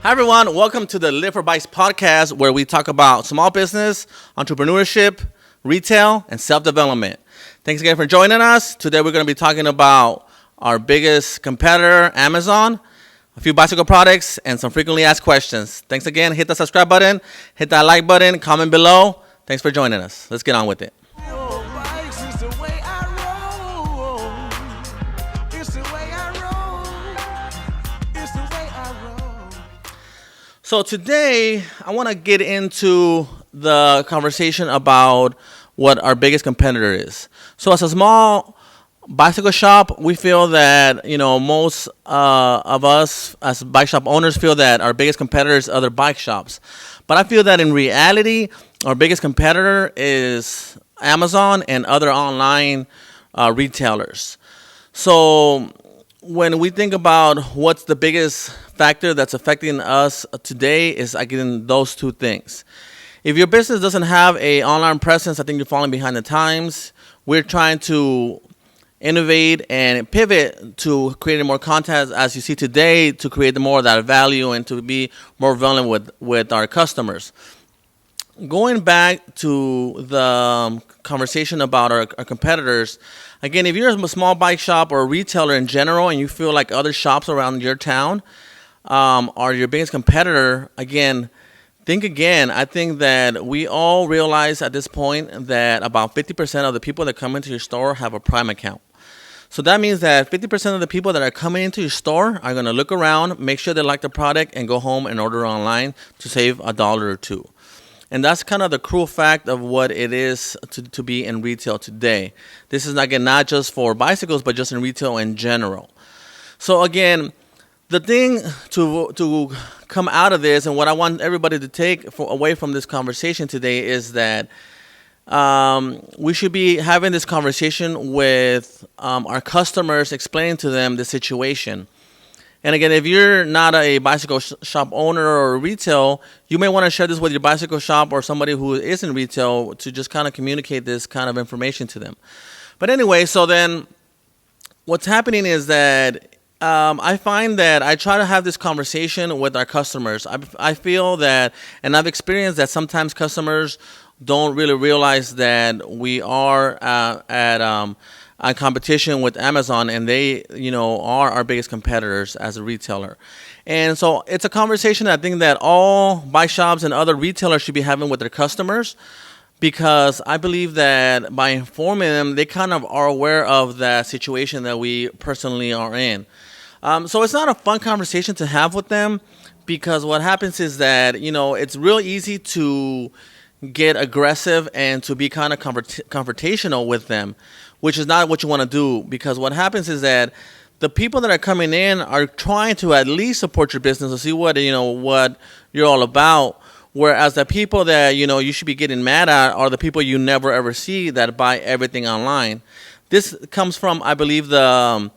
Hi, everyone. Welcome to the Live for Bikes podcast, where we talk about small business, entrepreneurship, retail, and self development. Thanks again for joining us. Today, we're going to be talking about our biggest competitor, Amazon, a few bicycle products, and some frequently asked questions. Thanks again. Hit the subscribe button, hit that like button, comment below. Thanks for joining us. Let's get on with it. So today, I want to get into the conversation about what our biggest competitor is. So as a small bicycle shop, we feel that, most of us as bike shop owners feel that our biggest competitor is other bike shops. But I feel that in reality, our biggest competitor is Amazon and other online retailers. So when we think about what's the biggest factor that's affecting us today is again those two things. If your business doesn't have a online presence, I think you're falling behind the times. We're trying to innovate and pivot to creating more content as you see today to create more of that value and to be more relevant with our customers. Going back to the conversation about our competitors, again, if you're a small bike shop or a retailer in general and you feel like other shops around your town are your biggest competitor, again, think again. I think that we all realize at this point that about 50% of the people that come into your store have a Prime account. So that means that 50% of the people that are coming into your store are going to look around, make sure they like the product, and go home and order online to save a dollar or two. And that's kind of the cruel fact of what it is to be in retail today. This is, again, not just for bicycles, but just in retail in general. So, again, the thing to come out of this and what I want everybody to take away from this conversation today is that we should be having this conversation with our customers, explaining to them the situation. And again, if you're not a bicycle shop owner or retail, you may want to share this with your bicycle shop or somebody who is in retail to just kind of communicate this kind of information to them. But anyway, so then what's happening is that I find that I try to have this conversation with our customers. I feel that, and I've experienced that sometimes customers don't really realize that we are at a competition with Amazon, and they, are our biggest competitors as a retailer. And so it's a conversation I think that all bike shops and other retailers should be having with their customers, because I believe that by informing them, they kind of are aware of the situation that we personally are in. So it's not a fun conversation to have with them, because what happens is that, it's real easy to get aggressive and to be kind of confrontational with them, which is not what you want to do, because what happens is that the people that are coming in are trying to at least support your business and see what you're all about. Whereas the people that, you should be getting mad at are the people you never ever see that buy everything online. This comes from, I believe, the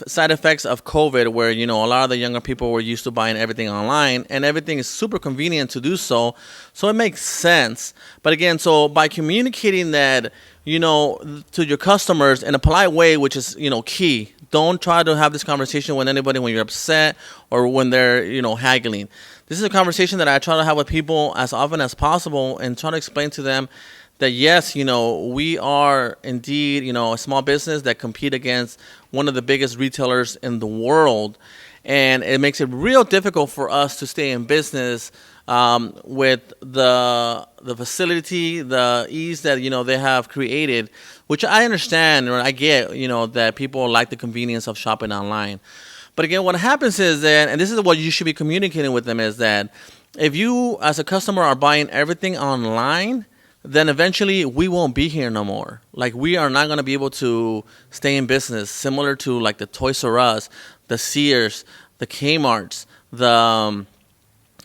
side effects of COVID, where, a lot of the younger people were used to buying everything online, and everything is super convenient to do so. So it makes sense. But again, so by communicating that, to your customers in a polite way, which is, key. Don't try to have this conversation with anybody when you're upset or when they're, haggling. This is a conversation that I try to have with people as often as possible and try to explain to them that, yes, we are indeed, a small business that compete against one of the biggest retailers in the world. And it makes it real difficult for us to stay in business with the facility, the ease that, they have created, which I understand, or I get, that people like the convenience of shopping online. But again, what happens is that, and this is what you should be communicating with them, is that if you as a customer are buying everything online, then eventually we won't be here no more. Like, we are not going to be able to stay in business, similar to like the Toys R Us, the Sears, the Kmart's, the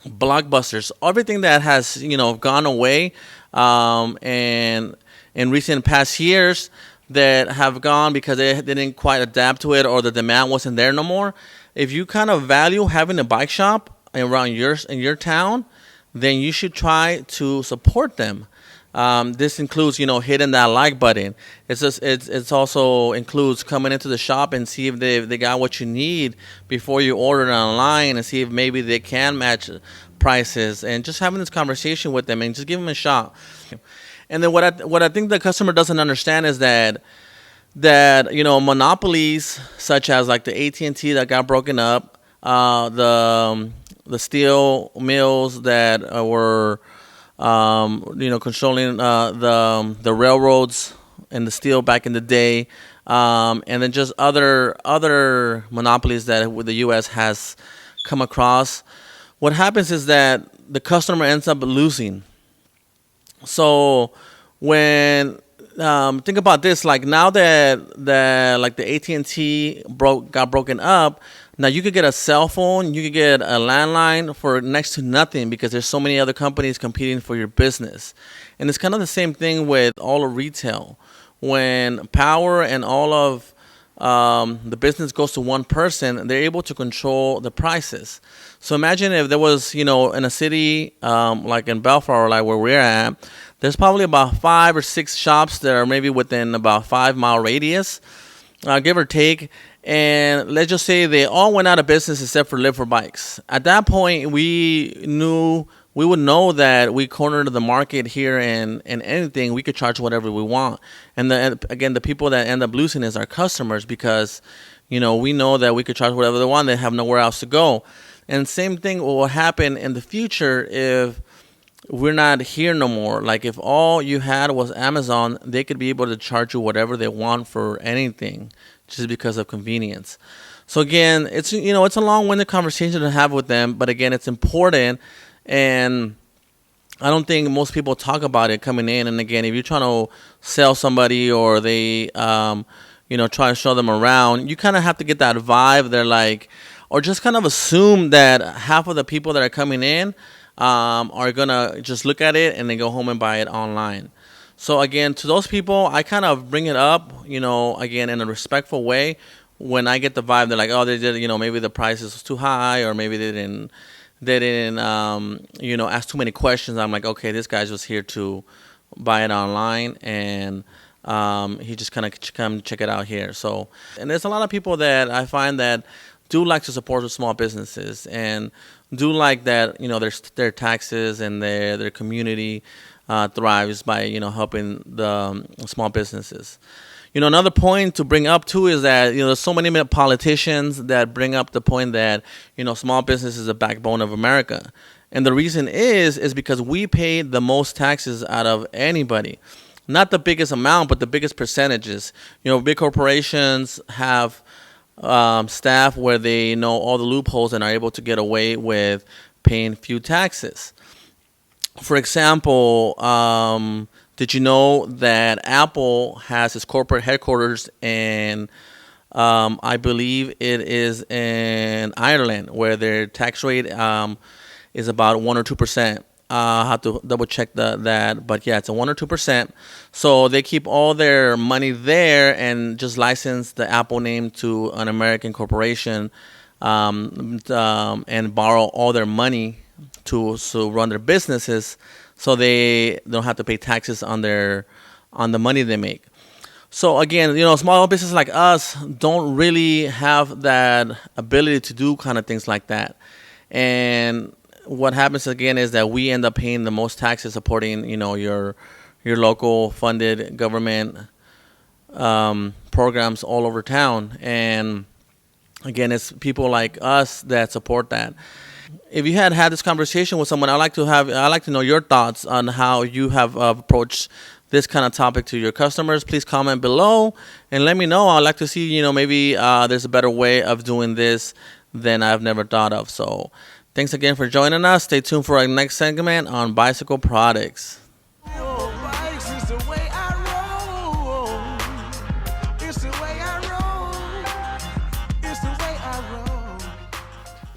Blockbusters, everything that has, gone away and in recent past years that have gone because they didn't quite adapt to it or the demand wasn't there no more. If you kind of value having a bike shop around in your town, then you should try to support them. This includes, hitting that like button. It's also includes coming into the shop and see if they got what you need before you order it online, and see if maybe they can match prices, and just having this conversation with them and just give them a shot. And then what I think the customer doesn't understand is that monopolies such as like the AT&T that got broken up, the steel mills that were controlling the railroads and the steel back in the day, and then just other monopolies that the U.S. has come across. What happens is that the customer ends up losing. So when think about this, like now that like the AT&T got broken up, now you could get a cell phone, you could get a landline for next to nothing because there's so many other companies competing for your business. And it's kind of the same thing with all of retail. When power and all of the business goes to one person, they're able to control the prices. So imagine if there was, in a city like in Bellflower, like where we're at, there's probably about 5 or 6 shops that are maybe within about 5-mile radius, give or take. And let's just say they all went out of business except for Live for Bikes. At that point, we would know that we cornered the market here, and anything we could charge whatever we want. And again, the people that end up losing is our customers because, we know that we could charge whatever they want. They have nowhere else to go. And same thing will happen in the future if we're not here no more. Like if all you had was Amazon, they could be able to charge you whatever they want for anything just because of convenience. So again, it's a long-winded conversation to have with them, but again, it's important, and I don't think most people talk about it coming in. And again, if you're trying to sell somebody or they try to show them around, you kind of have to get that vibe. They're like, or just kind of assume that half of the people that are coming in are gonna just look at it and then go home and buy it online. So again, to those people, I kind of bring it up, again, in a respectful way. When I get the vibe, they're like, oh, they did, maybe the price is too high, or maybe they didn't, ask too many questions. I'm like, okay, this guy's just here to buy it online, and he just kind of come check it out here. So, and there's a lot of people that I find that do like to support the small businesses and do like that, their taxes and their community thrives by helping the small businesses. Another point to bring up too is that there's so many politicians that bring up the point that small business is the backbone of America, and the reason is because we pay the most taxes out of anybody. Not the biggest amount, but the biggest percentages. Big corporations have staff where they know all the loopholes and are able to get away with paying few taxes. For example, did you know that Apple has its corporate headquarters in, I believe it is in Ireland, where their tax rate is about 1 or 2%. I'll have to double check that, but yeah, it's a 1 or 2%. So they keep all their money there and just license the Apple name to an American corporation, and borrow all their money to run their businesses, so they don't have to pay taxes on the money they make. So again, small businesses like us don't really have that ability to do kind of things like that. And what happens again is that we end up paying the most taxes supporting, your local funded government programs all over town. And again, it's people like us that support that. If you had this conversation with someone, I'd like to know your thoughts on how you have approached this kind of topic to your customers. Please comment below and let me know. I'd like to see, maybe there's a better way of doing this than I've never thought of. So thanks again for joining us. Stay tuned for our next segment on bicycle products.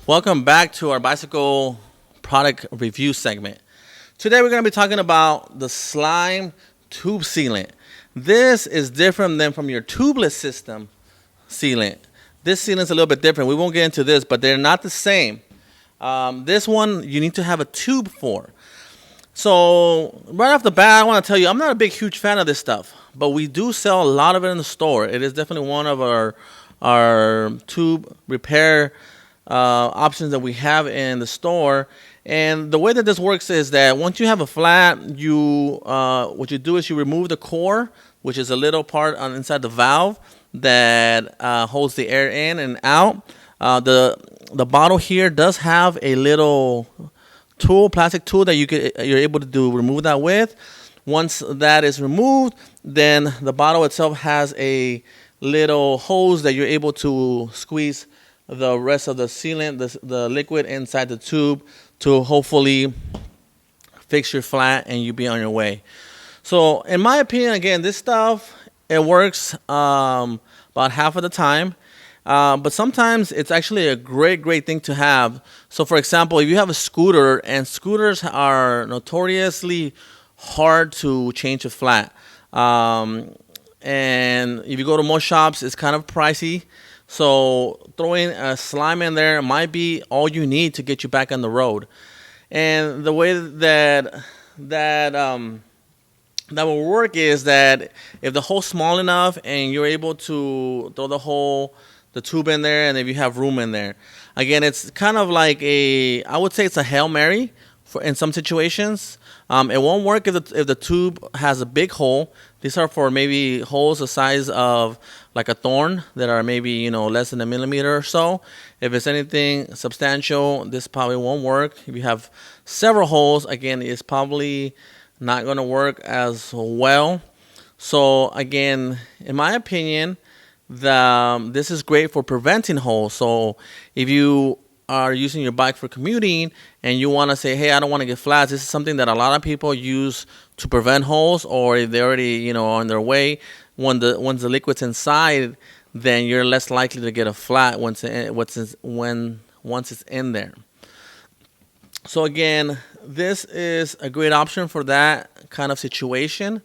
Welcome back to our bicycle product review segment. Today we're going to be talking about the Slime Tube Sealant. This is different than from your tubeless system sealant. This sealant is a little bit different. We won't get into this, but they're not the same. This one you need to have a tube for. So right off the bat, I want to tell you, I'm not a huge fan of this stuff, but we do sell a lot of it in the store. It is definitely one of our tube repair options that we have in the store. And the way that this works is that once you have a flat, you what you do is you remove the core, which is a little part on inside the valve that holds the air in and out. The bottle here does have a little plastic tool that you're able to remove that with. Once that is removed, then the bottle itself has a little hose that you're able to squeeze the rest of the sealant, the liquid inside the tube to hopefully fix your flat and you be on your way. So in my opinion, again, this stuff, it works about half of the time. But sometimes it's actually a great thing to have. So, for example, if you have a scooter, and scooters are notoriously hard to change a flat. And if you go to most shops, it's kind of pricey. So throwing a slime in there might be all you need to get you back on the road. And the way that will work is that if the hole's small enough and you're able to throw the tube in there, and if you have room in there, again, it's kind of like I would say it's a Hail Mary in some situations. It won't work if the tube has a big hole. These are for maybe holes the size of like a thorn that are maybe less than a millimeter or so. If it's anything substantial, this probably won't work. If you have several holes, again, it's probably not going to work as well. So again, in my opinion, this is great for preventing holes. So if you are using your bike for commuting and you want to say, hey, I don't want to get flats, this is something that a lot of people use to prevent holes, or if they're already on their way, once the liquid's inside, then you're less likely to get a flat once it's in there. So again, this is a great option for that kind of situation.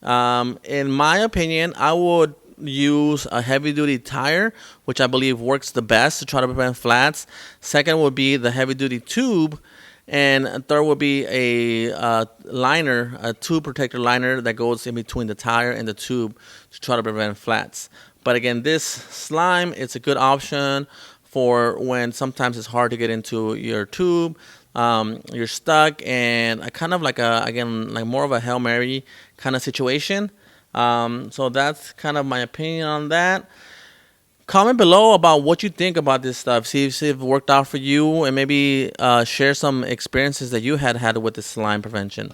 In my opinion, I would use a heavy-duty tire, which I believe works the best to try to prevent flats. Second would be the heavy-duty tube, and third would be a liner, a tube protector liner that goes in between the tire and the tube to try to prevent flats. But again, this slime, it's a good option for when sometimes it's hard to get into your tube. You're stuck, and kind of like more of a Hail Mary kind of situation. So that's kind of my opinion on that. Comment below about what you think about this stuff. See if it worked out for you, and maybe share some experiences that you had with this slime prevention.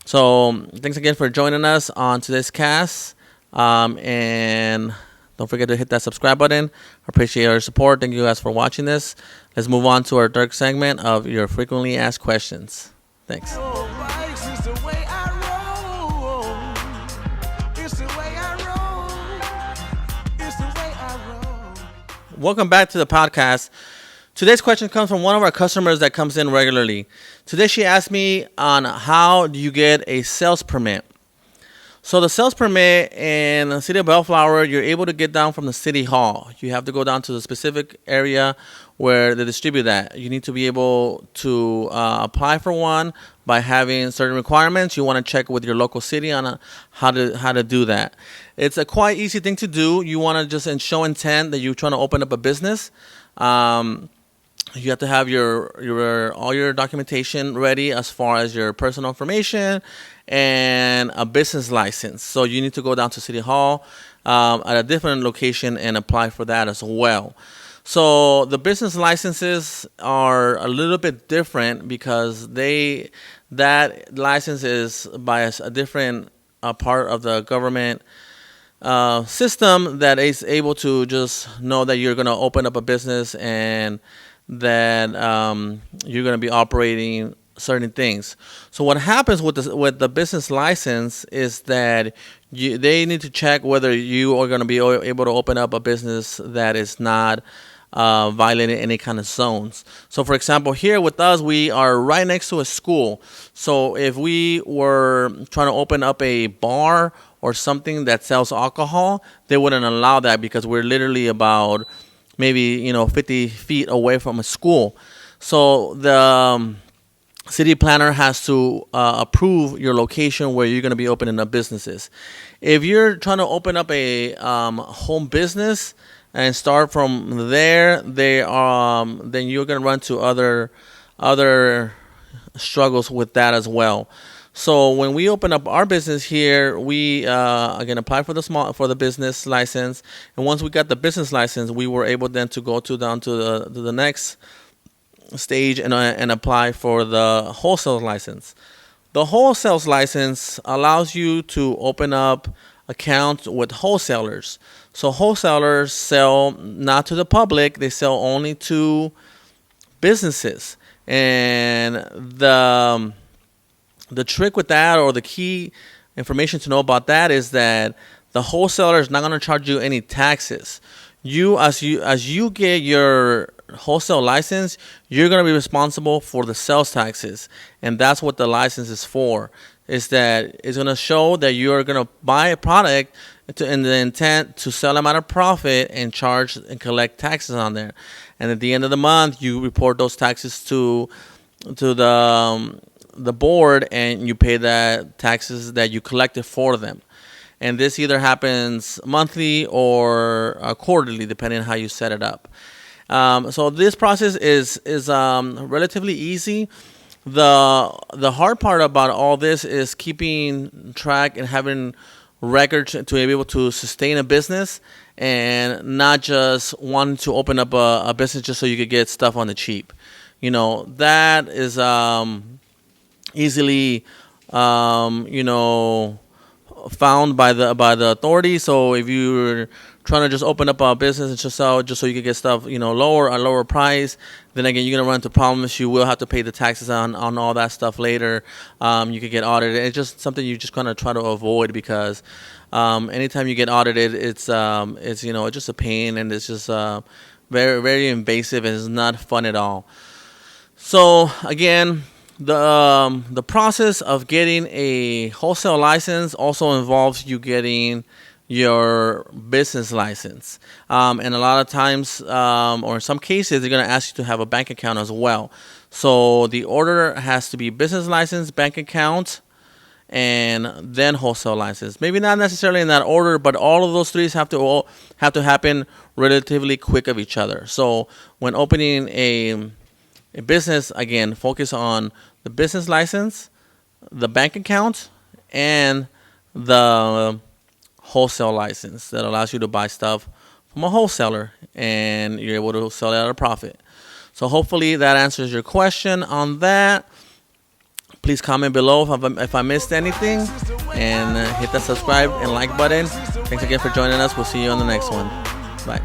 So thanks again for joining us on today's cast. And don't forget to hit that subscribe button. I appreciate your support. Thank you guys for watching this. Let's move on to our third segment of your frequently asked questions. Thanks. Welcome back to the podcast. Today's question comes from one of our customers that comes in regularly. Today she asked me on how do you get a sales permit. So the sales permit in the city of Bellflower, you're able to get down from the city hall. You have to go down to the specific area where they distribute that. You need to be able to apply for one by having certain requirements. You want to check with your local city on how to do that. It's a quite easy thing to do. You want to just show intent that you're trying to open up a business. You have to have all your documentation ready as far as your personal information and a business license. So you need to go down to City Hall at a different location and apply for that as well. So the business licenses are a little bit different because that license is by a different part of the government system that is able to just know that you're going to open up a business and that you're going to be operating certain things. So what happens with the business license is that they need to check whether you are going to be able to open up a business that is not violating any kind of zones. So for example, here with us, we are right next to a school. So if we were trying to open up a bar or something that sells alcohol, they wouldn't allow that because we're literally about maybe 50 feet away from a school. So city planner has to approve your location where you're going to be opening up businesses. If you're trying to open up a home business and start from there, then you're going to run to other struggles with that as well. So when we open up our business here, we again apply for the business license, and once we got the business license, we were able then to go down to the next stage and apply for the wholesale license. The wholesale license allows you to open up accounts with wholesalers. So wholesalers sell not to the public; they sell only to businesses. And the trick with that, or the key information to know about that, is that the wholesaler is not going to charge you any taxes. As you get your wholesale license, you're going to be responsible for the sales taxes, and that's what the license is for. Is that it's going to show that you are going to buy a product in the intent to sell them at a profit and charge and collect taxes on there. And at the end of the month, you report those taxes to the board, and you pay the taxes that you collected for them. And this either happens monthly or quarterly, depending on how you set it up. So this process is relatively easy. The hard part about all this is keeping track and having records to be able to sustain a business, and not just wanting to open up a business just so you could get stuff on the cheap. That is easily found by the authorities. So if you're trying to just open up a business and just sell just so you can get stuff lower price, then again you're gonna run into problems. You will have to pay the taxes on all that stuff later. You could get audited. It's just something you just kind of try to avoid, because anytime you get audited, it's just a pain, and it's just very, very invasive, and it's not fun at all. So again, the process of getting a wholesale license also involves you getting your business license, and a lot of times, or in some cases, they're going to ask you to have a bank account as well. So the order has to be business license, bank account, and then wholesale license. Maybe not necessarily in that order, but all of those three have to happen relatively quick of each other. So when opening a business, again, focus on the business license, the bank account, and the wholesale license that allows you to buy stuff from a wholesaler, and you're able to sell it at a profit. So hopefully that answers your question on that. Please comment below if I missed anything, and hit that subscribe and like button. Thanks again for joining us. We'll see you on the next one. Bye.